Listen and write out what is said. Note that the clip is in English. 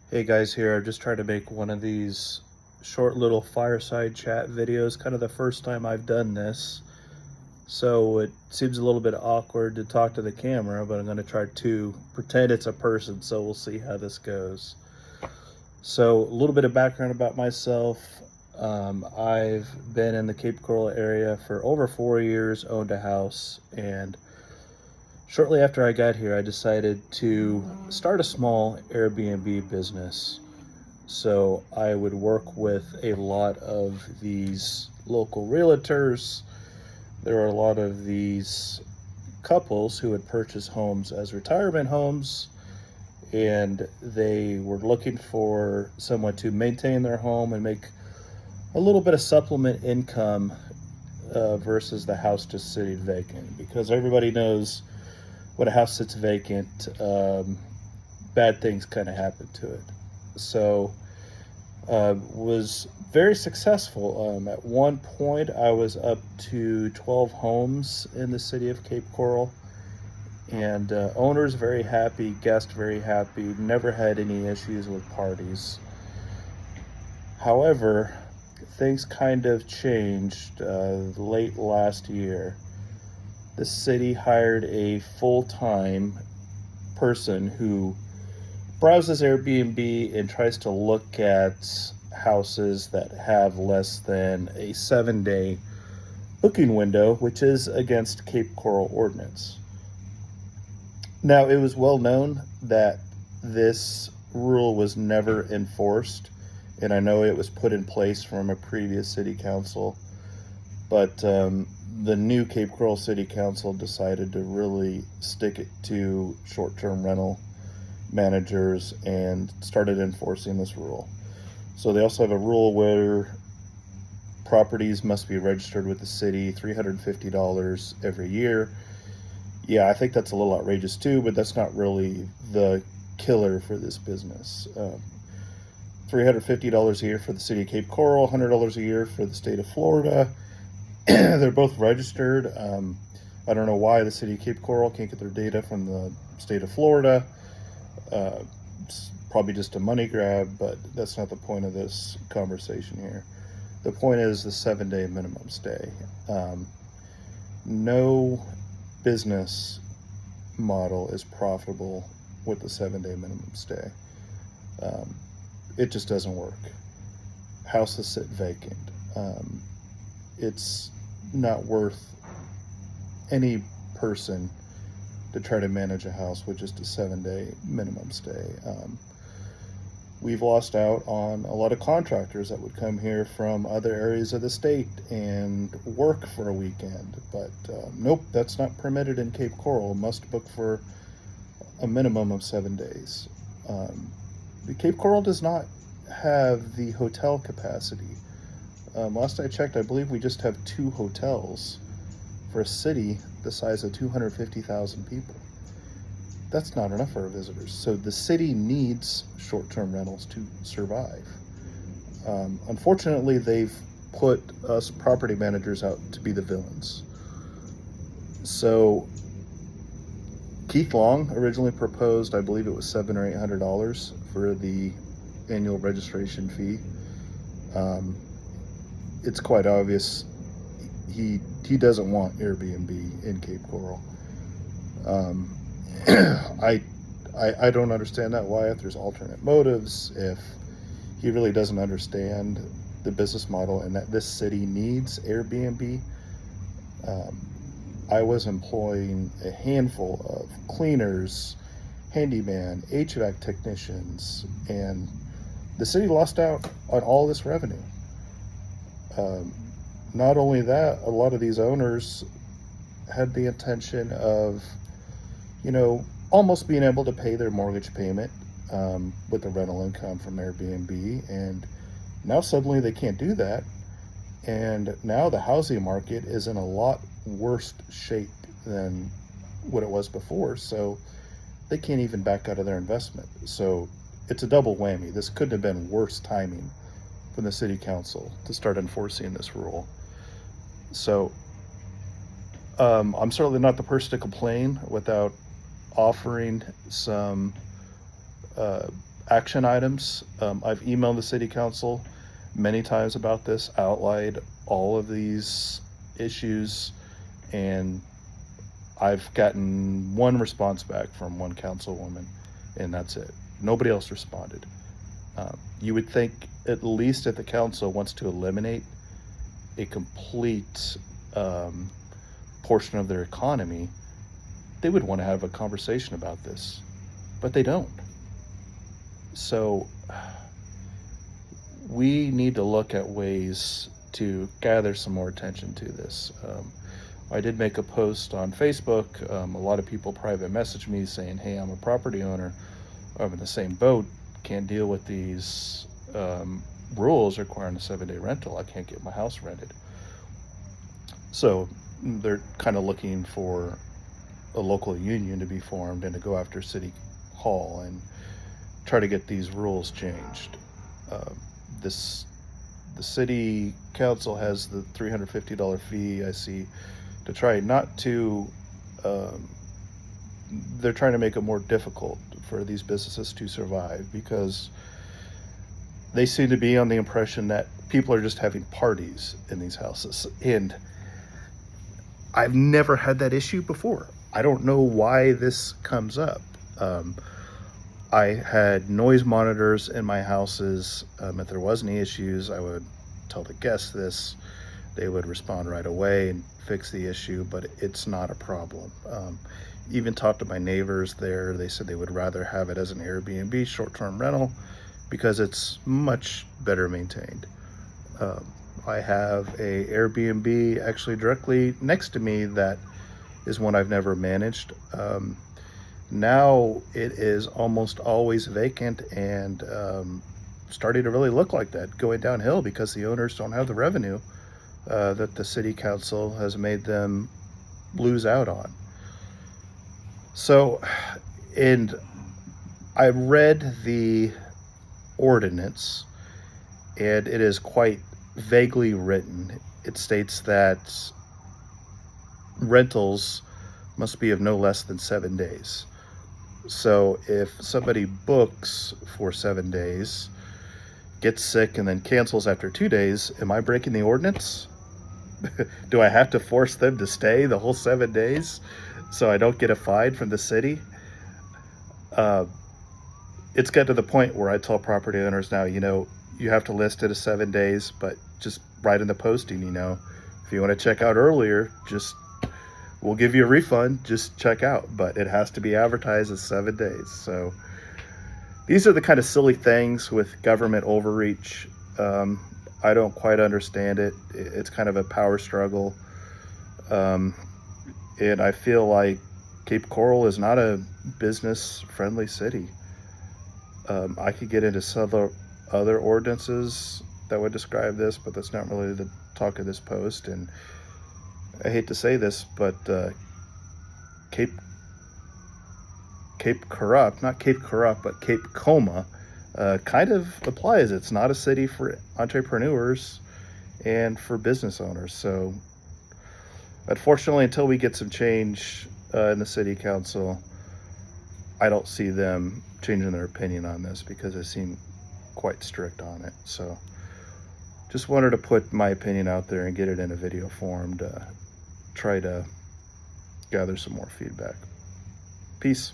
Hey guys, here. I'm just trying to make one of these short little fireside chat videos. Kind of the first time I've done this. So it seems a little bit awkward to talk to the camera, but I'm going to try to pretend it's a person. So we'll see how this goes. So, a little bit of background about myself. I've been in the Cape Coral area for over 4 years, owned a house, and shortly after I got here, I decided to start a small Airbnb business. So I would work with a lot of these local realtors. There are a lot of these couples who would purchase homes as retirement homes, and they were looking for someone to maintain their home and make a little bit of supplement income versus the house just sitting vacant. Because everybody knows when a house sits vacant, bad things kind of happen to it. So was very successful. At one point, I was up to 12 homes in the city of Cape Coral, and owners very happy, guests very happy, never had any issues with parties. However, things kind of changed late last year. The city hired a full-time person who browses Airbnb and tries to look at houses that have less than a 7 day booking window, which is against Cape Coral ordinance. Now, it was well known that this rule was never enforced, and I know it was put in place from a previous city council, but the new Cape Coral City Council decided to really stick it to short-term rental managers and started enforcing this rule. So they also have a rule where properties must be registered with the city, $350 every year. Yeah, I think that's a little outrageous too, but that's not really the killer for this business. $350 a year for the city of Cape Coral, $100 a year for the state of Florida. They're both registered. I don't know why the city of Cape Coral can't get their data from the state of Florida. It's probably just a money grab, but that's not the point of this conversation here. The point is the 7 day minimum stay. No business model is profitable with the 7 day minimum stay. It just doesn't work. Houses sit vacant. It's not worth any person to try to manage a house with just a 7 day minimum stay. We've lost out on a lot of contractors that would come here from other areas of the state and work for a weekend, but nope, that's not permitted in Cape Coral. Must book for a minimum of 7 days. The Cape Coral does not have the hotel capacity. Last I checked, I believe we just have 2 hotels for a city the size of 250,000 people. That's not enough for our visitors. So the city needs short-term rentals to survive. Unfortunately, they've put us property managers out to be the villains. So Keith Long originally proposed, I believe it was $700 or $800 for the annual registration fee. It's quite obvious he doesn't want Airbnb in Cape Coral. I don't understand that. Why, if there's alternate motives, if he really doesn't understand the business model and that this city needs Airbnb. I was employing a handful of cleaners, handyman, HVAC technicians, and the city lost out on all this revenue. Not only that, a lot of these owners had the intention of, almost being able to pay their mortgage payment with the rental income from Airbnb, and now suddenly they can't do that. And now the housing market is in a lot worse shape than what it was before, so they can't even back out of their investment. So it's a double whammy. This couldn't have been worse timing from the city council to start enforcing this rule. So I'm certainly not the person to complain without offering some action items. I've emailed the city council many times about this, outlined all of these issues, and I've gotten one response back from one councilwoman, and that's it. Nobody else responded. You would think, at least if the council wants to eliminate a complete portion of their economy, they would want to have a conversation about this, but they don't. So we need to look at ways to gather some more attention to this. I did make a post on Facebook. A lot of people private messaged me saying, hey, I'm a property owner. I'm in the same boat. Can't deal with these rules requiring a 7-day rental. I can't get my house rented. So they're kind of looking for a local union to be formed and to go after City Hall and try to get these rules changed. The city council has the $350 fee, I see, to try not to, they're trying to make it more difficult for these businesses to survive, because they seem to be on the impression that people are just having parties in these houses. And I've never had that issue before. I don't know why this comes up. I had noise monitors in my houses. If there was any issues, I would tell the guests this. They would respond right away and fix the issue, but it's not a problem. Even talked to my neighbors there. They said they would rather have it as an Airbnb short-term rental because it's much better maintained. I have a Airbnb actually directly next to me that is one I've never managed. Now it is almost always vacant and starting to really look like that, going downhill, because the owners don't have the revenue that the city council has made them lose out on. So, and I read the ordinance, and it is quite vaguely written. It states that rentals must be of no less than 7 days. So if somebody books for 7 days, gets sick, and then cancels after 2 days, am I breaking the ordinance? Do I have to force them to stay the whole 7 days so I don't get a fine from the city? It's got to the point where I tell property owners now, you have to list it as 7 days, but just write in the posting, if you want to check out earlier, we'll give you a refund, just check out, but it has to be advertised as 7 days. So these are the kind of silly things with government overreach. I don't quite understand it. It's kind of a power struggle. And I feel like Cape Coral is not a business-friendly city. I could get into some other ordinances that would describe this, but that's not really the talk of this post. And I hate to say this, but Cape Coma kind of applies. It's not a city for entrepreneurs and for business owners. So unfortunately, until we get some change in the city council, I don't see them changing their opinion on this, because they seem quite strict on it. So just wanted to put my opinion out there and get it in a video form to try to gather some more feedback. Peace.